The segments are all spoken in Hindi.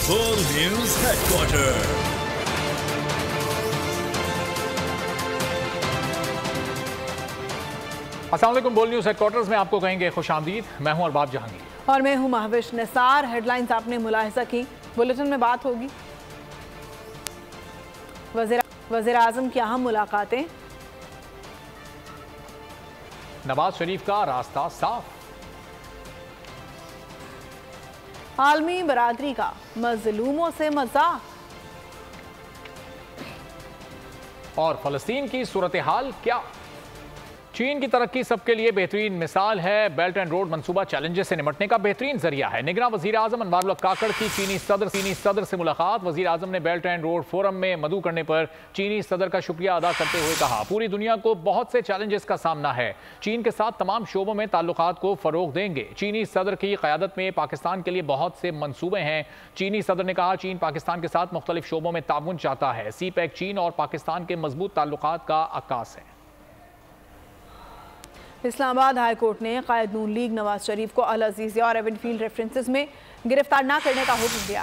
बोल न्यूज हेडक्वार्टर। अस्सलाम वालेकुम। बोल न्यूज हेडक्वार्टर्स में आपको कहेंगे खुशामदीद। मैं हूं अरबाब जहांगीर और मैं हूं महविश निसार। हेडलाइंस आपने मुलाहिजा की, बुलेटिन में बात होगी। वज़ीर आज़म की अहम मुलाकातें, नवाज शरीफ का रास्ता साफ, आलमी बरादरी का मजलूमों से मजाक और फलस्तीन की सूरत हाल क्या। चीन की तरक्की सबके लिए बेहतरीन मिसाल है। बेल्ट एंड रोड मंसूबा चैलेंजेस से निपटने का बेहतरीन जरिया है। निगरान वजीर आजम अनवारुल हक काकड़ की चीनी सदर से मुलाकात। वजीर आजम ने बेल्ट एंड रोड फोरम में मदऊ करने पर चीनी सदर का शुक्रिया अदा करते हुए कहा, पूरी दुनिया को बहुत से चैलेंजेस का सामना है, चीन के साथ तमाम शोबों में ताल्लुकात को फरोग देंगे। चीनी सदर की क़यादत में पाकिस्तान के लिए बहुत से मंसूबे हैं। चीनी सदर ने कहा, चीन पाकिस्तान के साथ मुख्तलिफ शोबों में ताउन चाहता है। सी पैक चीन और पाकिस्तान के मजबूत ताल्लुकात का अक्कास है। इस्लामाबाद हाई कोर्ट ने कायद नून लीग नवाज शरीफ को अल अजीज़िया और एवनफील्ड रेफरेंसेस में गिरफ्तार न करने का हुक्म दिया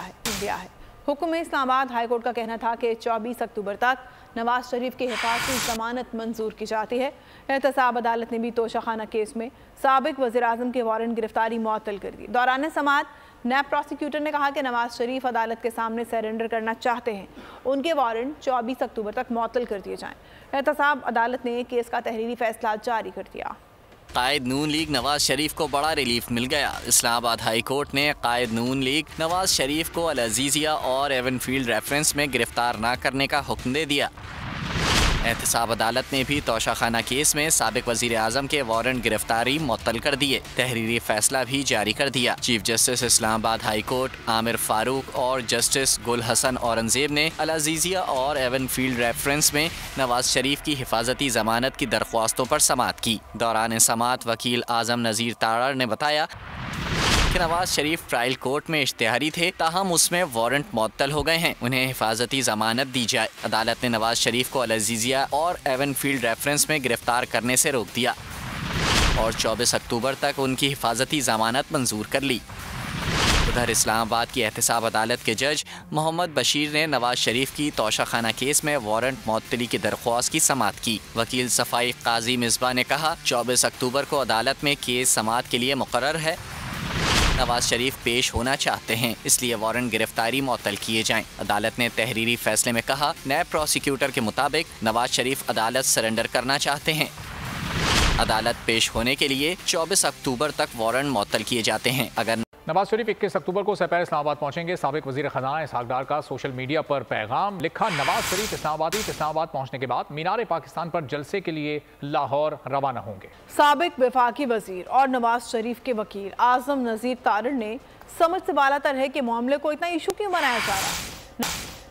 है। हुक्म में इस्लामाबाद हाई कोर्ट का कहना था कि 24 अक्टूबर तक नवाज शरीफ की हिफाजती जमानत मंजूर की जाती है। एहतसाब अदालत ने भी तोशाखाना केस में साबिक वज़ीर आज़म के वारंट गिरफ्तारी मुअत्तल कर दी। दौरान समाअत नैब प्रोसिक्यूटर ने कहा कि नवाज शरीफ अदालत के सामने सरेंडर करना चाहते हैं, उनके वारंट 24 अक्टूबर तक मुअत्तल कर दिए जाएं। एहतसाब अदालत ने केस का तहरीरी फैसला जारी कर दिया। कायद नून लीग नवाज शरीफ को बड़ा रिलीफ मिल गया। इस्लामाबाद हाई कोर्ट ने कायद नून लीग नवाज शरीफ को अल अजीज़िया और एवनफील्ड रेफरेंस में गिरफ्तार न करने का हुक्म दे दिया। एहतसाब अदालत ने भी तोशाखाना केस में साबिक वजीर आजम के वारंट गिरफ्तारी मुअत्तल कर दिए। तहरीरी फैसला भी जारी कर दिया। Chief justice Islamabad high court Aamir Farooq और जस्टिस गुल हसन औरंगजेब ने अल अजीज़िया और एवनफील्ड रेफरेंस में नवाज शरीफ की हिफाजती जमानत की दरख्वास्तों पर समाअत की। दौरान समाअत वकील आजम नज़ीर तारड़ ने बताया कि नवाज शरीफ ट्रायल कोर्ट में इश्तिहारी थे, ताहम उसमें वारंट मुअत्तल हो गए हैं, उन्हें हिफाजती जमानत दी जाए। अदालत ने नवाज शरीफ को अल अजीज़िया और एवनफील्ड रेफरेंस में गिरफ्तार करने से रोक दिया और 24 अक्टूबर तक उनकी हिफाजती जमानत मंजूर कर ली। उधर इस्लामाबाद की एहतसाब अदालत के जज मोहम्मद बशीर ने नवाज शरीफ की तोशाखाना केस में वारंट मुअत्तली की दरख्वास्त की समाअत की। वकील सफाई काजी मिसबा ने कहा, 24 अक्टूबर को अदालत में केस समाअत के लिए मुकर्रर है। नवाज शरीफ पेश होना चाहते हैं, इसलिए वारंट गिरफ्तारी मुअत्तल किए जाएं। अदालत ने तहरीरी फैसले में कहा, नैब प्रोसिक्यूटर के मुताबिक नवाज शरीफ अदालत सरेंडर करना चाहते हैं। अदालत पेश होने के लिए 24 अक्टूबर तक वारंट मुअत्तल किए जाते हैं। अगर नवाज शरीफ 21 अक्टूबर को सपैर इस्लामाबाद पहुंचेंगे। साबिक वजीर खजाना इसहाक डार का सोशल मीडिया पर पैगाम लिखा, नवाज शरीफ इस्लामाबाद पहुंचने के बाद मीनार पाकिस्तान पर जलसे के लिए लाहौर रवाना होंगे। साबिक वफाकी वजीर और नवाज शरीफ के वकील आजम नज़ीर तारड़ ने समझ से बालातर है कि मामले को इतना इशू क्यों बनाया जा रहा है।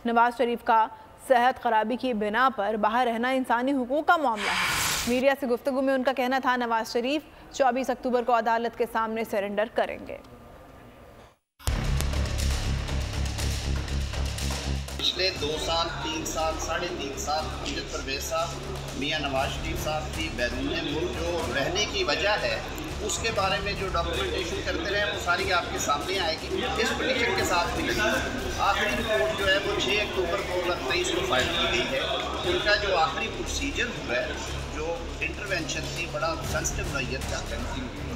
नवाज शरीफ का सेहत खराबी की बिना पर बाहर रहना इंसानी हुकूक का मामला है। मीडिया से गुफ्तगू में उनका कहना था, नवाज शरीफ 24 अक्टूबर को अदालत के सामने सरेंडर करेंगे। पिछले 2 साल 3 साल 3.5 साल अमजद परवेज साहब मियाँ नवाज शरीफ साहब की बैरून मुल्क जो रहने की वजह है, उसके बारे में जो डॉक्यूमेंटेशन करते रहे वो सारी आपके सामने आएगी। इस पिटीशन के साथ भी आखिरी रिपोर्ट जो है वो 6 अक्टूबर 2023 को फाइल की गई है। उनका जो आखिरी प्रोसीजर हुआ है, जो इंटरवेंशन थी बड़ा सेंसिटिव नौयत का,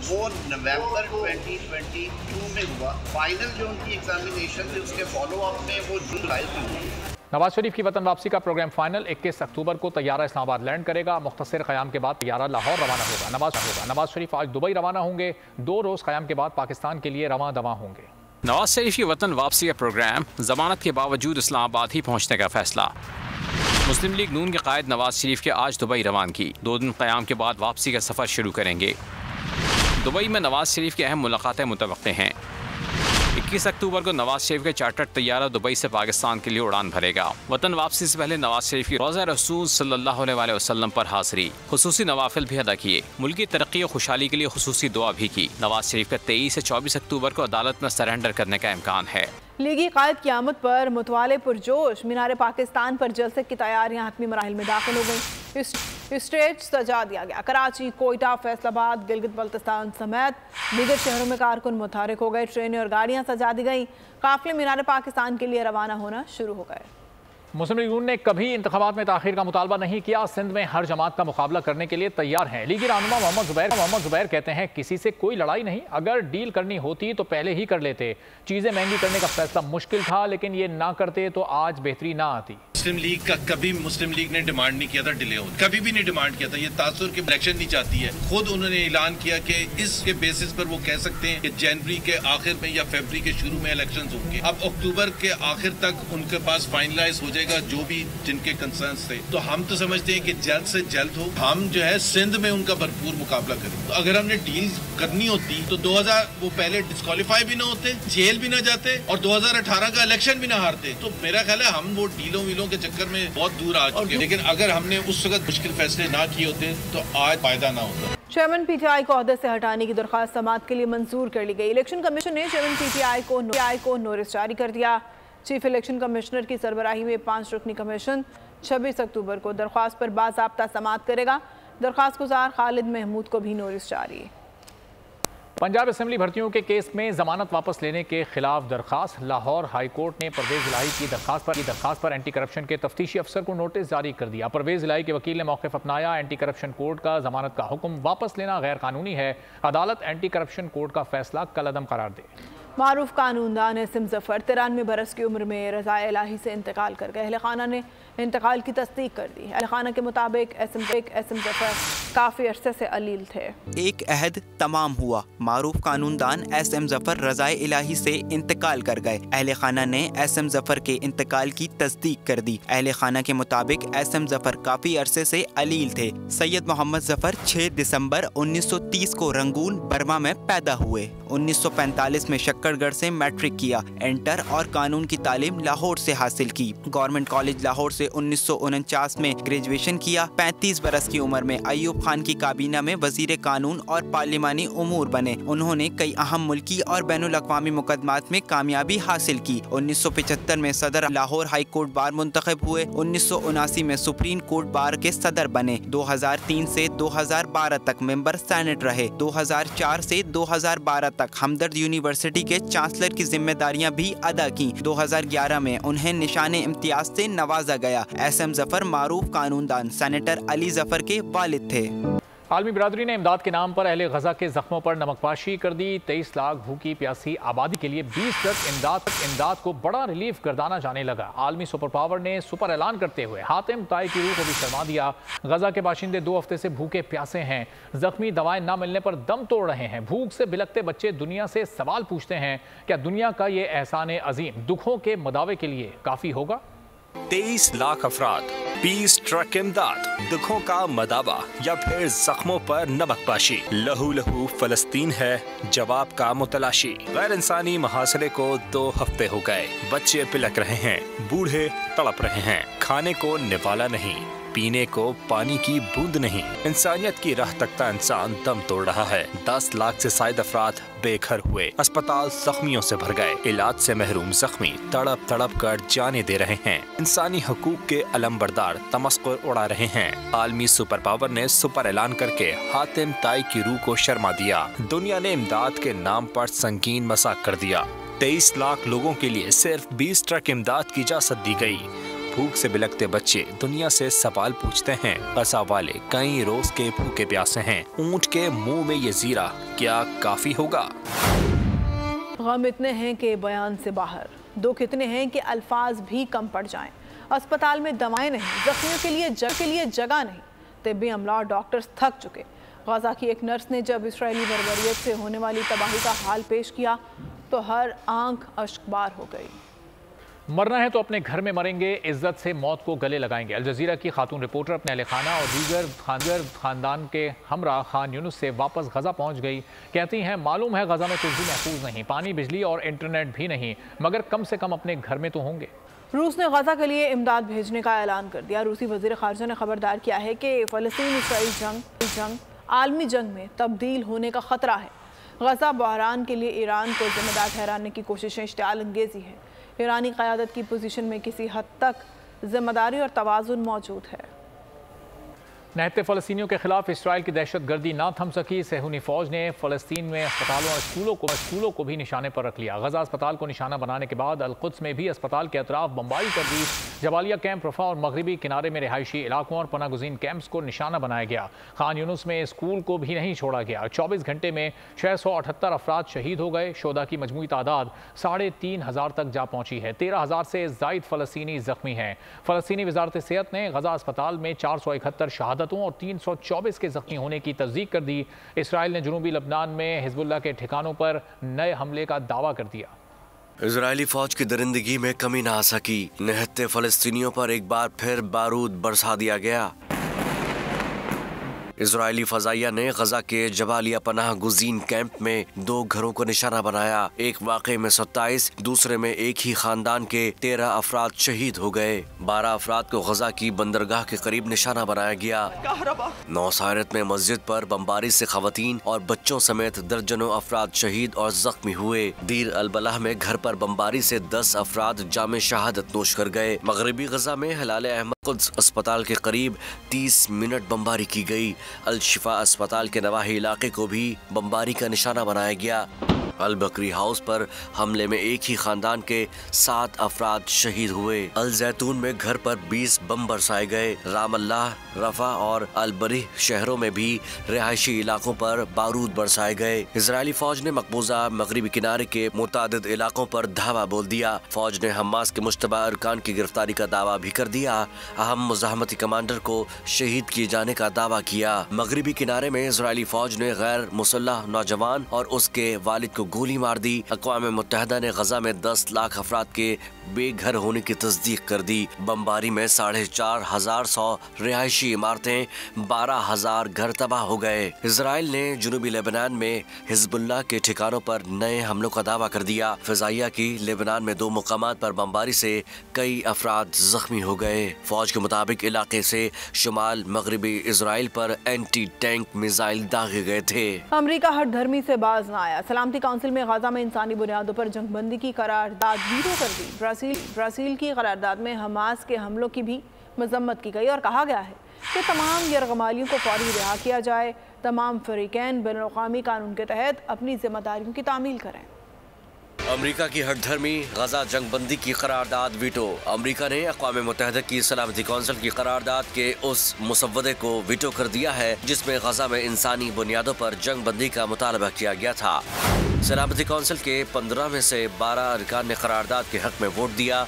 वो नवंबर 2022 में हुआ। फाइनल जो उनकी एग्जामिनेशन थी उसके फॉलोअप में वो जुलाई में हुई। नवाज शरीफ की वतन वापसी का प्रोग्राम फाइनल 21 अक्टूबर को तैयारा इस्लामाबाद लैंड करेगा। मुख्तसर क़याम के बाद तैयारा लाहौर रवाना होगा। नवाज शरीफ आज दुबई रवाना होंगे। 2 रोज़ क़याम के बाद पाकिस्तान के लिए रवां दवा होंगे। नवाज शरीफ की वतन वापसी का प्रोग्राम जमानत के बावजूद इस्लामाबाद ही पहुँचने का फैसला। मुस्लिम लीग नून के कायद नवाज शरीफ के आज दुबई रवानगी। 2 दिन क़याम के बाद वापसी का सफ़र शुरू करेंगे। दुबई में नवाज शरीफ की अहम मुलाकातें मुतवक्के हैं। 21 अक्टूबर को नवाज शरीफ के चार्टर्ड तैयारा दुबई से पाकिस्तान के लिए उड़ान भरेगा। वतन वापसी से पहले नवाज शरीफ की रोज़ा रसूल सल्लल्लाहु अलैहि वसल्लम पर हाज़री, खुसूसी नवाफिल भी अदा किए, मुल्क की तरक्की और खुशहाली के लिए खुसूसी दुआ भी की। नवाज शरीफ का 23 से 24 अक्टूबर को अदालत में सरेंडर करने का इम्कान है। लीगी कायद क़यामत पर मुतवाले पुरजोश। मीनार पाकिस्तान पर जलसे की तैयारियां हतमी मराहिल में दाखिल हो गई। स्टेज सजा दिया गया। कराची, कोयटा, फैसलाबाद, गिलगित बल्तिस्तान समेत दीगर शहरों में कारकुन मुतहरिक हो गए। ट्रेनें और गाड़ियां सजा दी गई। काफिले मीनार पाकिस्तान के लिए रवाना होना शुरू हो गए। मुस्लिम लीग नून ने कभी इंतखाबात में ताखीर का मुतालबा नहीं किया। सिंध में हर जमात का मुकाबला करने के लिए तैयार हैं। लीगी रहनुमा मोहम्मद जुबैर कहते हैं किसी से कोई लड़ाई नहीं, अगर डील करनी होती तो पहले ही कर लेते। चीजें महंगी करने का फैसला मुश्किल था, लेकिन ये ना करते तो आज बेहतरी ना आती। मुस्लिम लीग का कभी मुस्लिम लीग ने डिमांड नहीं किया था डिले हो, कभी भी नहीं डिमांड किया था। ये तासुर के इलेक्शन नहीं चाहती है। खुद उन्होंने ऐलान किया कि इसके बेसिस पर वो कह सकते हैं कि जनवरी के आखिर में या फरवरी के शुरू में इलेक्शंस होंगे। अब अक्टूबर के आखिर तक उनके पास फाइनलाइज हो जाएगा जो भी जिनके कंसर्न्स थे। तो हम तो समझते हैं कि जल्द से जल्द हो, हम जो है सिंध में उनका भरपूर मुकाबला करें। तो अगर हमने डील करनी होती तो 2000 वो पहले डिस्क्वालीफाई भी ना होते, जेल भी ना जाते और 2018 का इलेक्शन भी ना हारते। तो मेरा ख्याल है हम वो डीलों वीलों के चक्कर में बहुत दूर आ चुके हैं। लेकिन अगर हमने उस वक्त मुश्किल फैसले ना किए होते तो आज फायदा ना होता। चेयरमैन पीटीआई को ओहदे से हटाने की दरख्वास्त समाअत के लिए मंजूर कर ली गई। इलेक्शन कमीशन ने चेयरमैन पीटीआई को नोटिस जारी कर दिया। चीफ इलेक्शन कमिश्नर की सरबराही में 5 रुकनी कमीशन 26 अक्टूबर को दरख्वास्त पर बाज़ाब्ता समाअत करेगा। दरख्वास्त गुजार खालिद महमूद को भी नोटिस जारी। पंजाब असेंबली भर्तियों के केस में जमानत वापस लेने के खिलाफ दरखास्त। लाहौर हाई कोर्ट ने परवेज इलाही की दरखास्त पर एंटी करप्शन के तफ्तीशी अफसर को नोटिस जारी कर दिया। परवेज इलाही के वकील ने मौक़िफ़ अपनाया। एंटी करप्शन कोर्ट का जमानत का हुक्म वापस लेना गैर कानूनी है। अदालत एंटी करप्शन कोर्ट का फैसला कलअदम करार दे। मारूफ कानूनदान एसएम जफर 93 बरस की उम्र में रज़ा इलाही से इंतकाल कर गए। अहल खाना ने इंतकाल की तस्दीक कर दी। अहल खाना के मुताबिक एसएम जफर काफ़ी अरसे से अलील थे। एक अहद तमाम हुआ। मारूफ कानूनदान एसएम जफर रज़ा इलाही से इंतकाल कर गए। अहल खाना ने एसएम जफर के इंतकाल की तस्दीक कर दी। अहल खाना के मुताबिक एसएम जफर काफ़ी अरसे से अलील थे। सैयद मोहम्मद जफर 6 दिसंबर 1930 को रंगून बर्मा में पैदा हुए। 1945 में शक्करगढ़ से मैट्रिक किया। इंटर और कानून की तालीम लाहौर से हासिल की। गवर्नमेंट कॉलेज लाहौर से 1949 में ग्रेजुएशन किया। 35 बरस की उम्र में अयूब खान की काबीना में वजीर कानून और पार्लिमानी उमूर बने। उन्होंने कई अहम मुल्की और बैनुल अक़वामी मुकदमात में कामयाबी हासिल की। 1975 में सदर लाहौर हाई कोर्ट बार मुंतखब हुए। 1979 में सुप्रीम कोर्ट बार के सदर बने। 2003 से 2012 तक मेंबर सेनेट रहे। 2004 से 2012 तक हमदर्द यूनिवर्सिटी के चांसलर की जिम्मेदारियां भी अदा की। 2011 में उन्हें निशाने इम्तियाज से नवाजा गया। एसएम जफर मारूफ कानूनदान सेनेटर अली जफर के वालिद थे। आलमी बिरादरी ने इमदाद के नाम पर अहले गजा के जख्मों पर नमकपाशी कर दी। 23 लाख भूखी प्यासी आबादी के लिए 20 ट्रक इमदाद को बड़ा रिलीफ गर्दाना जाने लगा। आलमी सुपर पावर ने सुपर ऐलान करते हुए हातिम ताई की रूह को भी शर्मा दिया। गजा के बाशिंदे 2 हफ्ते से भूखे प्यासे हैं। जख्मी दवाएं ना मिलने पर दम तोड़ रहे हैं। भूख से बिलखते बच्चे दुनिया से सवाल पूछते हैं, क्या दुनिया का ये एहसान अजीम दुखों के मदावे के लिए काफ़ी होगा? 23 लाख अफराद, 20 ट्रक इमदाद, दुखों का मदावा या फिर जख्मों पर नमकपाशी। लहू लहू फलस्तीन है, जवाब का मुतलाशी। गैर इंसानी मुहासरे को 2 हफ्ते हो गए। बच्चे पिलक रहे हैं, बूढ़े तड़प रहे हैं। खाने को निवाला नहीं, पीने को पानी की बूंद नहीं। इंसानियत की राह तकता इंसान दम तोड़ रहा है। 10 लाख से शायद अफराद बेघर हुए। अस्पताल जख्मियों से भर गए। इलाज से महरूम जख्मी तड़प तड़प कर जाने दे रहे हैं। इंसानी हकूक के अलमबरदार तमस्कुर उड़ा रहे हैं। आलमी सुपर पावर ने सुपर ऐलान करके हातिम ताई की रूह को शर्मा दिया। दुनिया ने इमदाद के नाम पर संगीन मजाक कर दिया। 23 लाख लोगों के लिए सिर्फ 20 ट्रक इमदाद की इजाजत दी गई। भूख से बिलखते बच्चे दुनिया से सवाल पूछते हैं। गजा वाले कई रोज के भूखे प्यासे हैं। ऊंट के मुंह में ये जीरा क्या काफी होगा? गम इतने हैं कि बयान से बाहर, दुख इतने हैं कि अल्फाज भी कम पड़ जाएं। अस्पताल में दवाएं नहीं, जख्मियों के लिए जगह नहीं। तिब्बी अमला और डॉक्टर्स थक चुके। गजा की एक नर्स ने जब इसराइली बर्बरियत से होने वाली तबाही का हाल पेश किया तो हर आंख अश्कबार हो गई। मरना है तो अपने घर में मरेंगे, इज्जत से मौत को गले लगाएंगे। अल जजीरा की खातून रिपोर्टर अपने अहले खाना और दीगर खानदान के हमरा खान यूनुस से वापस गजा पहुंच गई। कहती हैं मालूम है गजा में कुछ भी महफूज नहीं, पानी बिजली और इंटरनेट भी नहीं, मगर कम से कम अपने घर में तो होंगे। रूस ने गजा के लिए इमदाद भेजने का ऐलान कर दिया। रूसी वजीर खारजा ने खबरदार किया है कि फ़लस्तीन इसराइल जंग आलमी जंग में तब्दील होने का खतरा है। गजा बहरान के लिए ईरान को जिम्मेदार ठहराने की कोशिशें इश्तिआल अंगेज़ी है। ईरानी क़यादत की पोजीशन में किसी हद तक जिम्मेदारी और तवाज़ुन मौजूद है। निहत्ते फ़लस्तीनियों के खिलाफ इसराइल की दहशत गर्दी ना थम सकी। सेहूनी फौज ने फ़लस्तीन में अस्पतालों और स्कूलों को भी निशाने पर रख लिया। गजा अस्पताल को निशाना बनाने के बाद अल-कुद्स में भी अस्पताल के अतराफ बमबारी कर दी। जबालिया कैंप, रफा और मगरबी किनारे में रिहायशी इलाकों और पनागुज़ीन कैंप्स को निशाना बनाया गया। खान यूनुस में स्कूल को भी नहीं छोड़ा गया। 24 घंटे में 678 अफराद शहीद हो गए। शोदा की मजमूई तादाद 3,500 तक जा पहुंची है। 13,000 से ज़ायद फ़लस्तीनी ज़ख्मी हैं। फ़लस्तीनी वज़ारत सेहत ने गजा अस्पताल में 471 शहादतों और 324 के जख्मी होने की तस्दीक कर दी। इसराइल ने जनूबी लबनान में हिजबुल्लाह के ठिकानों पर नए हमले का दावा कर दिया। इजरायली फौज की दरिंदगी में कमी ना आ सकी। निहत्ते फ़लस्तीनियों पर एक बार फिर बारूद बरसा दिया गया। इजरायली फजाइया ने गजा के जबालिया पनाह गुजीन कैंप में 2 घरों को निशाना बनाया। एक वाक़े में 27, दूसरे में एक ही खानदान के 13 अफराद शहीद हो गए। 12 अफराद को गजा की बंदरगाह के करीब निशाना बनाया गया। नौसारत में मस्जिद पर बमबारी से खवातीन और बच्चों समेत दर्जनों अफराद शहीद और जख्मी हुए। दीर अल-बलाह में घर पर बमबारी से 10 अफराद जामे शहादत नोश कर गए। मगरबी गजा में हिलाल अहमद कुद्स अस्पताल के करीब 30 मिनट बमबारी की गई। अल-शिफा अस्पताल के नवाही इलाके को भी बमबारी का निशाना बनाया गया। अल-बकरी हाउस पर हमले में एक ही खानदान के 7 अफराद शहीद हुए। अल-जैतून में घर पर 20 बम बरसाए गए। राम अल्लाह, रफा और अल-बरी शहरों में भी रिहायशी इलाकों पर बारूद बरसाए गए। इजरायली फौज ने मकबूजा मगरबी किनारे के मुतादिद इलाकों पर धावा बोल दिया। फौज ने हमास के मुश्तबा अरकान की गिरफ्तारी का दावा भी कर दिया। अहम मुजाहमती कमांडर को शहीद किए जाने का दावा किया। मगरबी किनारे में इजरायली फौज ने गैर मुसल्लह नौजवान और उसके वालिद को गोली मार दी। अक़वाम मुत्तहिदा ने गजा में 10 लाख अफराद के बेघर होने की तस्दीक कर दी। बमबारी में 4,500 रिहायशी इमारतें, 12,000 घर तबाह हो गए। इजराइल ने जुनूबी लेबनान में हिजबुल्लाह के ठिकानों पर नए हमलों का दावा कर दिया। फिजाइया की लेबनान में 2 मुकामात पर बमबारी से कई अफराद जख्मी हो गए। फौज के मुताबिक इलाके से शुमाल मगरबी इजराइल पर एंटी टैंक मिसाइल दागे गए थे। अमरीका हट धर्मी से बाज न आया। सलामती काउंसिल में गजा में इंसानी बुनियादों पर जंगबंदी की करारदाद वीटो कर दी। ब्राज़ील की करारदाद में हमास के हमलों की भी मजम्मत की गई और कहा गया है कि तमाम यरगमालियों को फौरी रिहा किया जाए। तमाम फरीकैन बैनुल-अक़वामी कानून के तहत अपनी जिम्मेदारियों की तामील करें। अमरीका की हट धर्मी गजा जंगबंदी की करारदाद वीटो। अमरीका ने अक़वाम मुत्तहिदा की सलामती कौंसिल की करारदाद के उस मुसव्वदे को वीटो कर दिया है जिसमें गजा में इंसानी बुनियादों पर जंगबंदी का मुतालबा किया गया था। सलामती कौंसिल के 15 में से 12 अरकान ने करारदाद के हक में वोट दिया।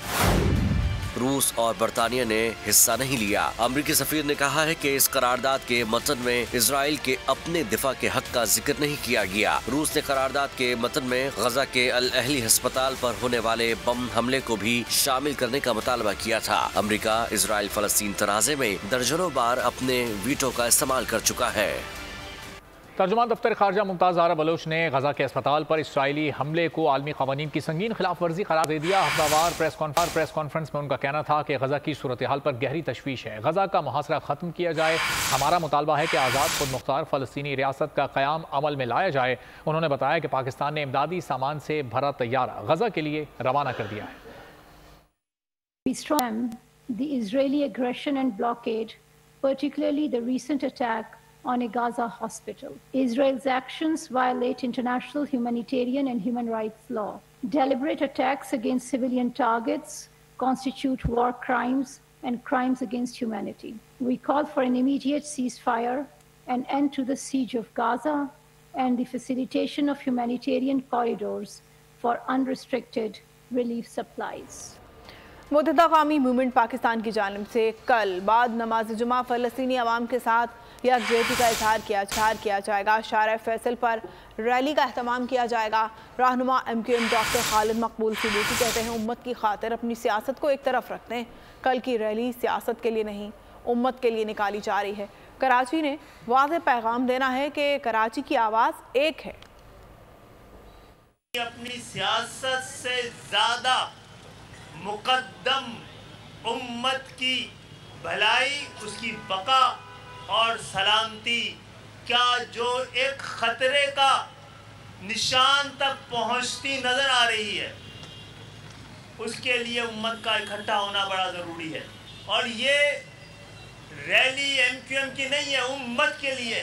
रूस और बरतानिया ने हिस्सा नहीं लिया। अमरीकी सफीर ने कहा है कि इस करारदाद के मतन में इजराइल के अपने दिफा के हक का जिक्र नहीं किया गया। रूस ने करारदाद के मतन में गजा के अल अहली अस्पताल पर होने वाले बम हमले को भी शामिल करने का मुतालबा किया था। अमरीका इजराइल फलस्तीन तनाज़े में दर्जनों बार अपने वीटो का इस्तेमाल कर चुका है। तर्जुमान दफ्तर खारजा मुमताज़ ज़ाहरा बलोच ने गजा के अस्पताल पर इसराइली हमले को आलमी क़वानीन की संगीन खिलाफ वर्जी करार दे दिया। हफ्तावार प्रेस कॉन्फ्रेंस में उनका कहना था कि गजा की सूरत हाल पर गहरी तशवीश है। गजा का मुहासरा ख़त्म किया जाए। हमारा मुतालबा है कि आज़ाद खुद मुख्तार फ़लस्तीनी रियासत का क़याम अमल में लाया जाए। उन्होंने बताया कि पाकिस्तान ने इमदादी सामान से भरा तैयारा गजा के लिए रवाना कर दिया है। On a Gaza hospital. Israel's actions violate international humanitarian and human rights law. Deliberate attacks against civilian targets constitute war crimes and crimes against humanity. We call for an immediate ceasefire, an end to the siege of Gaza, and the facilitation of humanitarian corridors for unrestricted relief supplies. मुत्तहिदा कौमी मूवमेंट पाकिस्तान की जानिब से कल बाद नमाज जुमा फ़लस्तीनी अवाम के साथ यकजहती का इजहार किया जाएगा। शारा फैसल पर रैली का एहतमाम किया जाएगा। रहनुमा MQM डॉक्टर खालिद मकबूल सिद्दीकी कहते हैं उम्मत की खातिर अपनी सियासत को एक तरफ रखते हैं। कल की रैली सियासत के लिए नहीं उम्मत के लिए निकाली जा रही है। कराची ने वाज़ेह पैगाम देना है कि कराची की आवाज़ एक है। अपनी सियासत से ज़्यादा मुकद्दम उम्मत की भलाई, उसकी बका और सलामती क्या जो एक ख़तरे का निशान तक पहुंचती नज़र आ रही है, उसके लिए उम्मत का इकट्ठा होना बड़ा ज़रूरी है। और ये रैली MQM की नहीं है, उम्मत के लिए,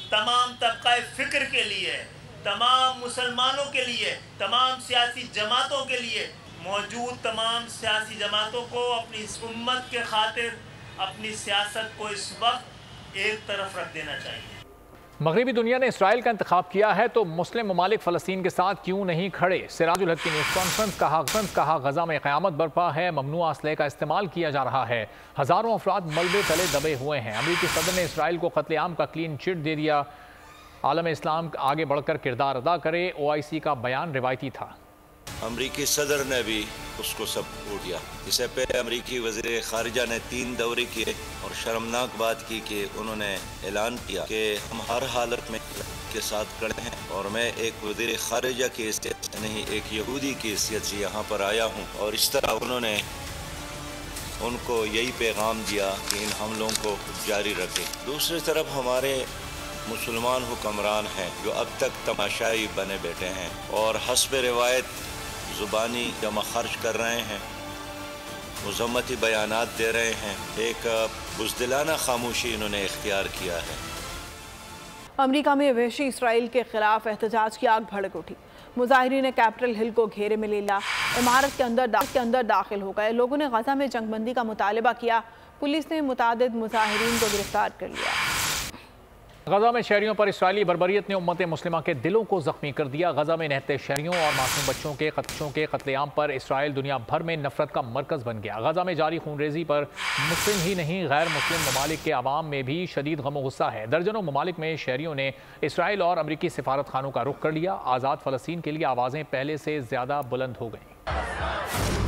तमाम तबका फ़िक्र के लिए, तमाम मुसलमानों के लिए, तमाम सियासी जमातों के लिए। मौजूद तमाम सियासी जमातों को अपनी इस उम्मत के खातिर अपनी सियासत को इस वक्त एक तरफ रख देना चाहिए। मगरबी दुनिया ने इसराइल का इंतखाब किया है तो मुस्लिम ममालिक फ़लस्तीन के साथ क्यों नहीं खड़े? सिराजुल हक की न्यूज़ कॉन्फ्रेंस कहा गजा में क़यामत बरपा है, ममनुआ असलहे का इस्तेमाल किया जा रहा है, हज़ारों अफराद मलबे तले दबे हुए हैं। अमरीकी सदर ने इसराइल को कत्लेआम का क्लीन चिट दे दिया। आलम इस्लाम आगे बढ़कर किरदार अदा करे, OIC का बयान रिवायती था। अमरीकी सदर ने भी उसको सपोर्ट किया। इससे पहले अमरीकी वज़ीर ख़ारिजा ने 3 दौरे किए और शर्मनाक बात की कि उन्होंने ऐलान किया कि हम हर हालत में के साथ खड़े हैं और मैं एक वज़ीर ख़ारिजा की हैसियत से नहीं, एक यहूदी की हैसियत से यहाँ पर आया हूँ। और इस तरह उन्होंने उनको यही पैगाम दिया कि इन हमलों को जारी रखें। दूसरी तरफ हमारे मुसलमान हुक्मरान हैं जो अब तक तमाशाई बने बैठे हैं और हस्ब रिवायत ज़ुबानी जमा खर्च कर रहे हैं, मुज़म्मती बयानात दे रहे हैं। एक बुज़दिलाना खामोशी इन्होंने इख्तियार किया है। अमेरिका में वहशी इसराइल के खिलाफ एहतजाज की आग भड़क उठी। मुजाहिरीन ने कैपिटल हिल को घेरे में ले लिया, इमारत के अंदर दाखिल हो गए। लोगों ने गजा में जंगबंदी का मुतालबा किया। पुलिस ने मुतादिद मुजाहिरीन को गिरफ्तार कर लिया। गजा में शहरियों पर इसराइली बर्बरियत ने उम्मत मुस्लिमा के दिलों को जख्मी कर दिया। गजा में रहते शहरियों और मासूम बच्चों के कत्लेआम पर इसराइल दुनिया भर में नफरत का मरकज़ बन गया। गजा में जारी खूनरेजी पर मुस्लिम ही नहीं गैर मुस्लिम ममालिक के अवाम में भी शदीद गम गुस्सा है। दर्जनों ममालिक में शहरियों ने इसराइल और अमरीकी सिफारत खानों का रुख कर लिया। आज़ाद फ़लस्तीन के लिए आवाज़ें पहले से ज़्यादा बुलंद हो गईं।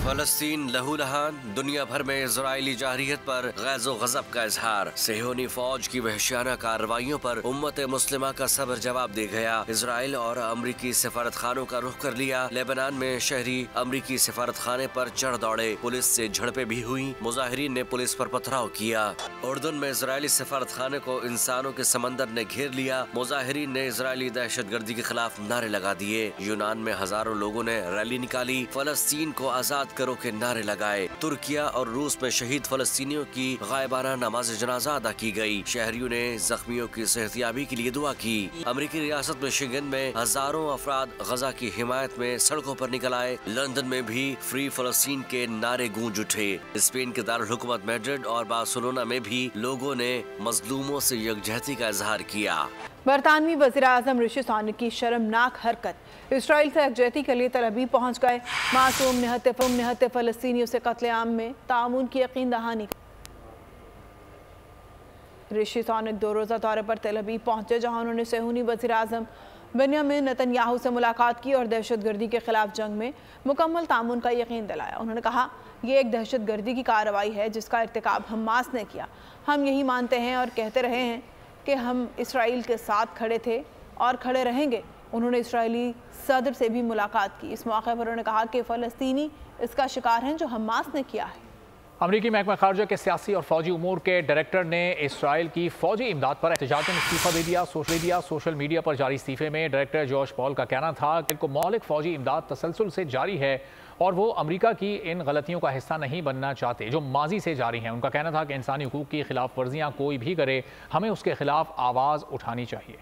फलस्तीन लहूलहान, दुनिया भर में इजरायली जारहियत पर गैज़ो गज़ब का इजहार। सेहूनी फौज की वहशियाना कार्रवाइयों पर उम्मत मुस्लिमा का सब्र जवाब दे गया। इजराइल और अमरीकी सिफारत खानों का रुख कर लिया। लेबनान में शहरी अमरीकी सिफारत खाने पर चढ़ दौड़े, पुलिस से झड़पें भी हुई। मुजाहिरीन ने पुलिस पर पथराव किया। उर्दन में इजरायली सिफारत खाने को इंसानों के समंदर ने घेर लिया। मुजाहिरीन ने इजरायली दहशतगर्दी के खिलाफ नारे लगा दिए। यूनान में हजारों लोगों ने रैली निकाली, फलस्तीन को आजाद करो के नारे लगाए। तुर्किया और रूस में शहीद फलस्तीनियों की गायबाना नमाज जनाजा अदा की गई। शहरियों ने जख्मियों की सेहतयाबी के लिए दुआ की। अमरीकी रियासत मिशिगन में हजारों अफराद गजा की हिमायत में सड़कों पर निकल आए। लंदन में भी फ्री फलस्तीन के नारे गूंज उठे। स्पेन के दारुल हुकूमत मैड्रिड और बार्सिलोना में भी लोगों ने मजलूमों से यकजहती का इजहार किया। बरतानवी वज़ीर-ए-आज़म ऋषि सुनक की शर्मनाक हरकत। इसराइल से यकजहती के लिए तल अवीव पहुँच गए। मासूम निहत्ते फ़लस्तीनियों से कत्लेआम में ताउन की यकीन दहानी। ऋषि सुनक 2 रोज़ा दौरे पर तल अवीव पहुँचे, जहाँ उन्होंने सेहूनी वज़ीर-ए-आज़म बेंजामिन नेतन्याहू से मुलाकात की और दहशतगर्दी के खिलाफ जंग में मुकम्मल ताउन का यकीन दिलाया। उन्होंने कहा, ये एक दहशतगर्दी की कार्रवाई है जिसका इर्तिकाब हमास ने किया। हम यही मानते हैं और कहते रहे हैं कि हम इसराइल के साथ खड़े थे और खड़े रहेंगे। उन्होंने इसराइली सदर से भी मुलाकात की। इस मौके पर उन्होंने कहा कि फ़लस्तीनी इसका शिकार हैं जो हमास ने किया है। अमरीकी महकमा खारजा के सियासी और फौजी उमूर के डायरेक्टर ने इसराइल की फौजी इमदाद पर एहतजाजन इस्तीफ़ा दे दिया। सोशल मीडिया पर जारी इस्तीफे में डायरेक्टर जॉश पॉल का कहना था कि इनको मौलिक फौजी इमदाद तसलसल से जारी है और वो अमेरिका की इन गलतियों का हिस्सा नहीं बनना चाहते जो माजी से जारी हैं। उनका कहना था कि इंसानी हुकूक की खिलाफ वर्जियाँ कोई भी करे, हमें उसके खिलाफ आवाज़ उठानी चाहिए।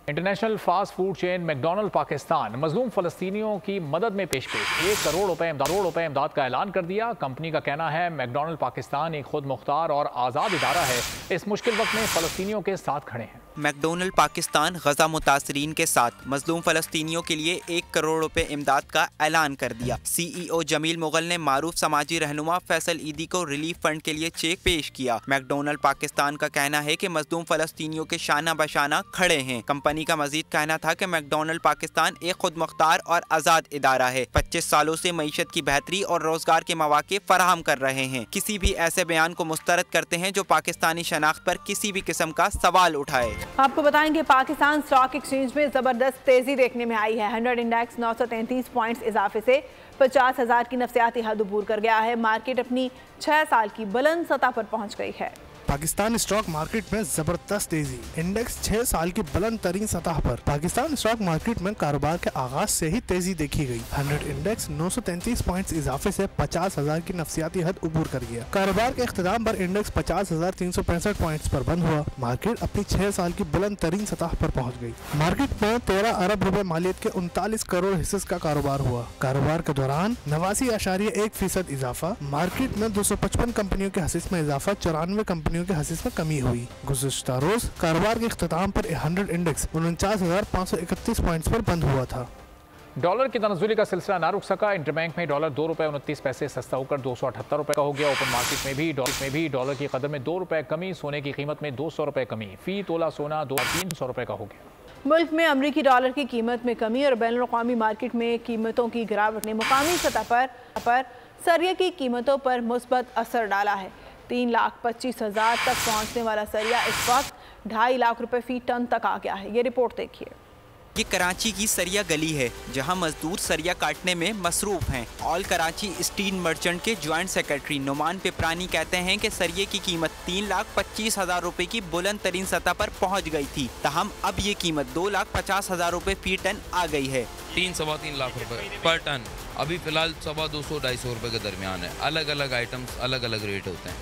International fast food chain McDonald Pakistan मजलूम फ़लस्तीनियों की मदद में पेश 1 करोड़ रुपए इमदाद का ऐलान कर दिया। कंपनी का कहना है मैकडॉनल्ड पाकिस्तान एक खुद मुख्तार और आज़ाद इदारा है, इस मुश्किल वक्त में फ़लस्तीनियों के साथ खड़े हैं। मैकडॉनल्ड पाकिस्तान गजा मुतासरीन के साथ मजलूम फ़लस्तीनियों के लिए 1 करोड़ रुपए इमदाद का ऐलान कर दिया। CEO जमील मुगल ने मारूफ समाजी रहनुमा फैसल ईदी को रिलीफ फंड के लिए चेक पेश किया। मैकडॉनल्ड पाकिस्तान का कहना है कि मजलूम फ़लस्तीनियों के शाना बशाना खड़े हैं। कंपनी का मजीद कहना था कि मैकडॉनल्ड पाकिस्तान एक खुद मुख्तार और आज़ाद इदारा है, 25 सालों से मईशत की बेहतरी और रोजगार के मौके फराहम कर रहे हैं। किसी भी ऐसे बयान को मुस्तरद करते हैं जो पाकिस्तानी शनाख्त पर किसी भी किस्म का सवाल उठाए। आपको बताएंगे पाकिस्तान स्टॉक एक्सचेंज में जबरदस्त तेजी देखने में आई है। 100 इंडेक्स 933 पॉइंट्स इजाफे से 50,000 की नफसियाती हद अबूर कर गया है। मार्केट अपनी 6 साल की बुलंद सतह पर पहुंच गई है। पाकिस्तान स्टॉक मार्केट में जबरदस्त तेजी, इंडेक्स 6 साल की बुलंद तरीन सतह पर। पाकिस्तान स्टॉक मार्केट में कारोबार के आगाज से ही तेजी देखी गई। 100 इंडेक्स 933 पॉइंट्स इजाफे से 50,000 की नफसियाती हद उबूर कर गया। कारोबार के इख्तिताम पर इंडेक्स 50,365 पॉइंट्स पर बंद हुआ। मार्केट अपनी 6 साल की बुलंद तरीन सतह पर पहुँच गयी। मार्केट में 13 अरब रुपए मालियत के 39 करोड़ हिस्से का कारोबार हुआ। कारोबार के दौरान 89.1% इजाफा। मार्केट में 255 कंपनियों के हसीस में इजाफा, 94 कंपनियों के हसीस में कमी हुई। गुज़िश्ता रोज कारोबार के इख्तिताम पर 100 इंडेक्स 49,531 पॉइंट्स पर बंद हुआ था। डॉलर की तनज़ुली का सिलसिला ना रुक सका। इंटरबैंक में डॉलर 2 रुपये 29 पैसे सस्ता होकर 278 रुपये का हो गया। ओपन मार्केट में भी डॉलर की कदर में 2 रुपये कमी, सोने की कीमत में 200 रुपये कमी। फी तोला सोना 300 रुपये का हो गया। मुल्क में अमरीकी डॉलर की कीमत में कमी और बैनुल अक़वामी मार्केट में कीमतों की गिरावट ने मुकामी सतह पर सरिया की कीमतों पर मुस्बत असर डाला है। 3,25,000 तक पहुंचने वाला सरिया इस वक्त 2.5 लाख रुपए फी टन तक आ गया है। ये रिपोर्ट देखिए। ये कराची की सरिया गली है जहां मजदूर सरिया काटने में मसरूफ हैं। ऑल कराची स्टील मर्चेंट के ज्वाइंट सेक्रेटरी नुमान पिपरानी कहते हैं कि सरिये की कीमत 3,25,000 रुपए की बुलंद तरीन सतह पर पहुंच गई थी, तहम अब ये कीमत 2,50,000 रुपए फी टन आ गई है। 3-3.25 लाख रुपए पर टन अभी फिलहाल 200-250 रुपए के दरमियान है। अलग अलग आइटम्स अलग अलग रेट होते हैं।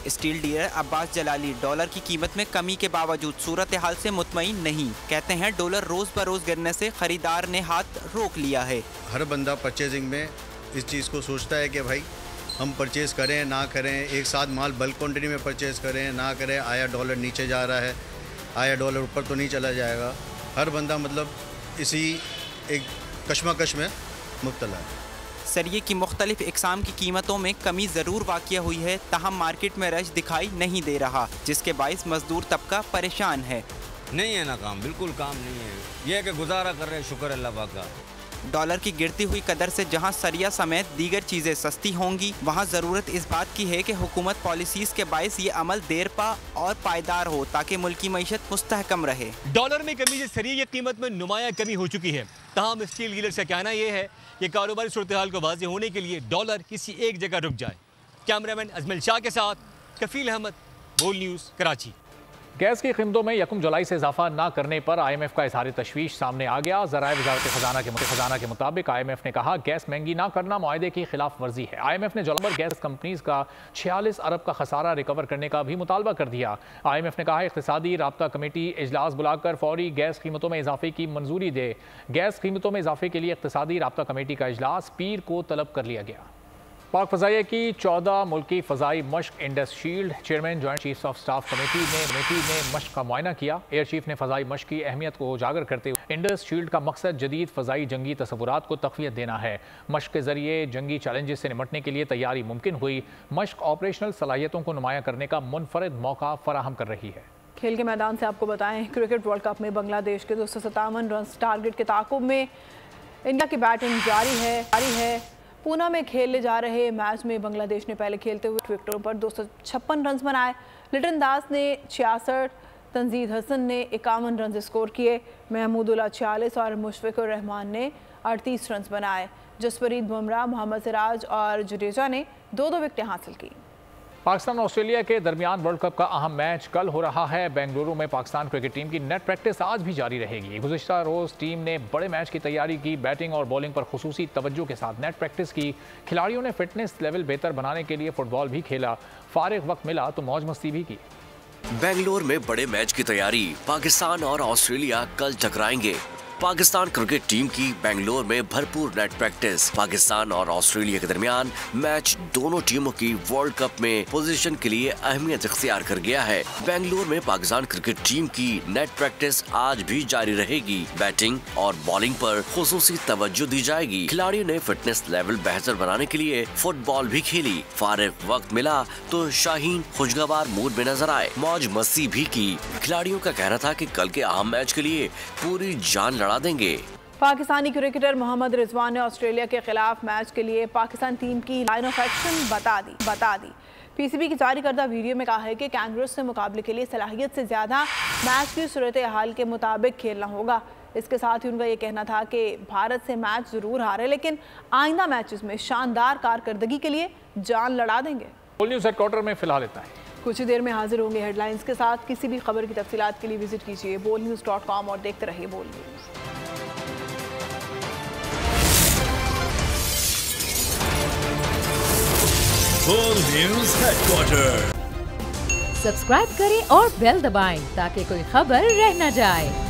स्टील डीलर अब्बास जलाली डॉलर की कीमत में कमी के बावजूद सूरत हाल से मुतमईन नहीं। कहते हैं डॉलर रोज बरोज गिरने से खरीदार ने हाथ रोक लिया है। हर बंदा परचेजिंग में इस चीज़ को सोचता है कि भाई हम परचेज़ करें ना करें, एक साथ माल बल्क क्वांटिटी में परचेज़ करें ना करें, आया डॉलर नीचे जा रहा है, आया डॉलर ऊपर तो नहीं चला जाएगा। हर बंदा मतलब इसी एक कशमकश में मुब्तला है। सरिये की मुख्तलिफ इकसाम की कीमतों में कमी ज़रूर वाक़िया हुई है, तहम मार्केट में रश दिखाई नहीं दे रहा, जिसके बाइस मजदूर तबका परेशान है। नहीं है ना काम, बिल्कुल काम नहीं है। यह है कि गुजारा कर रहे हैं, शुक्र अल्लाह पाक का। डॉलर की गिरती हुई कदर से जहां सरिया समेत दीगर चीज़ें सस्ती होंगी, वहां ज़रूरत इस बात की है कि हुकूमत पॉलिसीज़ के बाइस ये अमल देरपा और पायदार हो ताकि मुल्की मईशत मुस्तहकम रहे। डॉलर में कमी से सरिये की कीमत में नुमाया कमी हो चुकी है। तमाम स्टील डीलर से कहना यह है कि कारोबारी सूरत हाल को वाज़ेह होने के लिए डॉलर किसी एक जगह रुक जाए। कैमरामैन अजमल शाह के साथ कफील अहमद, बोल न्यूज़, कराची। गैस की कीमतों में 1 जुलाई से इजाफा न करने पर IMF का इजहार तशवीश सामने आ गया। ज़राए वज़ारत खजाना के मुताबिक IMF ने कहा गैस महंगी ना करना मुआहदे की खिलाफ वर्जी है। IMF ने जुलाई गैस कंपनीज का 46 अरब का खसारा रिकवर करने का भी मुतालबा कर दिया। IMF ने कहा इक़्तिसादी राब्ता कमेटी इजलास बुलाकर फौरी गैस कीमतों में इजाफे की मंजूरी दे। गैस कीमतों में इजाफे के लिए इक़्तिसादी राब्ता कमेटी का इजलास पीर को तलब कर लिया गया। पाक फ़ज़ाइया की 14 मुल्की फ़ज़ाई मश्क Indus Shield chairman joint chiefs of staff committee ने मश्क का मुआयना किया। एयर चीफ ने फ़ज़ाई मश्क की अहमियत को उजागर करते हुए इंडस शील्ड का मकसद जदीद फ़ज़ाई जंगी तस्वुरात को तक़वियत देना है। मश्क के ज़रिए जंगी चैलेंजेस से निमटने के लिए तैयारी मुमकिन हुई। मश्क ऑपरेशनल सलाहियतों को नुमाया करने का मुनफरद मौका फराहम कर रही है। खेल के मैदान से आपको बताएं, क्रिकेट वर्ल्ड कप में बांग्लादेश के 257 रन टारगेट के ताक़ुब में इंडिया की बैटिंग जारी है। पूना में खेले जा रहे मैच में बांग्लादेश ने पहले खेलते हुए विकेटों पर 256 रन बनाए। लिटन दास ने 66, तंजीद हसन ने 51 रन स्कोर किए। महमूदुल्लाह 46 और मुशफ़िकुर रहमान ने 38 रन बनाए। जसप्रीत बुमराह, मोहम्मद सिराज और जडेजा ने 2-2 विकेटें हासिल की। पाकिस्तान ऑस्ट्रेलिया के दरमियान वर्ल्ड कप का अहम मैच कल हो रहा है। बेंगलुरु में पाकिस्तान क्रिकेट टीम की नेट प्रैक्टिस आज भी जारी रहेगी। गुज़िश्ता रोज़ टीम ने बड़े मैच की तैयारी की। बैटिंग और बॉलिंग पर खुसूसी तवज्जो के साथ नेट प्रैक्टिस की। खिलाड़ियों ने फिटनेस लेवल बेहतर बनाने के लिए फुटबॉल भी खेला। फारिग वक्त मिला तो मौज मस्ती भी की। बेंगलोर में बड़े मैच की तैयारी। पाकिस्तान और ऑस्ट्रेलिया कल टकराएंगे। पाकिस्तान क्रिकेट टीम की बेंगलोर में भरपूर नेट प्रैक्टिस। पाकिस्तान और ऑस्ट्रेलिया के दरमियान मैच दोनों टीमों की वर्ल्ड कप में पोजीशन के लिए अहमियत इख्तियार कर गया है। बेंगलोर में पाकिस्तान क्रिकेट टीम की नेट प्रैक्टिस आज भी जारी रहेगी। बैटिंग और बॉलिंग पर खुसूसी तवज्जो दी जाएगी। खिलाड़ियों ने फिटनेस लेवल बेहतर बनाने के लिए फुटबॉल भी खेली। फारिग वक्त मिला तो शाहीन खुशगवार मूड में नजर आए, मौज मस्ती भी की। खिलाड़ियों का कहना था कि कल के अहम मैच के लिए पूरी जान लड़ा देंगे। पाकिस्तानी क्रिकेटर मोहम्मद रिजवान ने ऑस्ट्रेलिया के खिलाफ मैच के लिए पाकिस्तान टीम की लाइन ऑफ एक्शन बता दी। पीसीबी की जारी करदा वीडियो में कहा है कि कैंगरूज से मुकाबले के लिए सलाहियत से ज्यादा मैच की सूरत हाल के मुताबिक खेलना होगा। इसके साथ ही उनका ये कहना था कि भारत से मैच जरूर हारे, लेकिन आइंदा मैचेस में शानदार कारकर्दगी के लिए जान लड़ा देंगे। न्यूज़ हेडक्वार्टर में फिलहाल इतना है। कुछ ही देर में हाजिर होंगे हेडलाइंस के साथ। किसी भी खबर की तफसीलात के लिए विजिट कीजिए bolnews.com और देखते रहिए बोल न्यूज। बोल न्यूज हेडक्वार्टर। सब्सक्राइब करें और बेल दबाएं ताकि कोई खबर रह न जाए।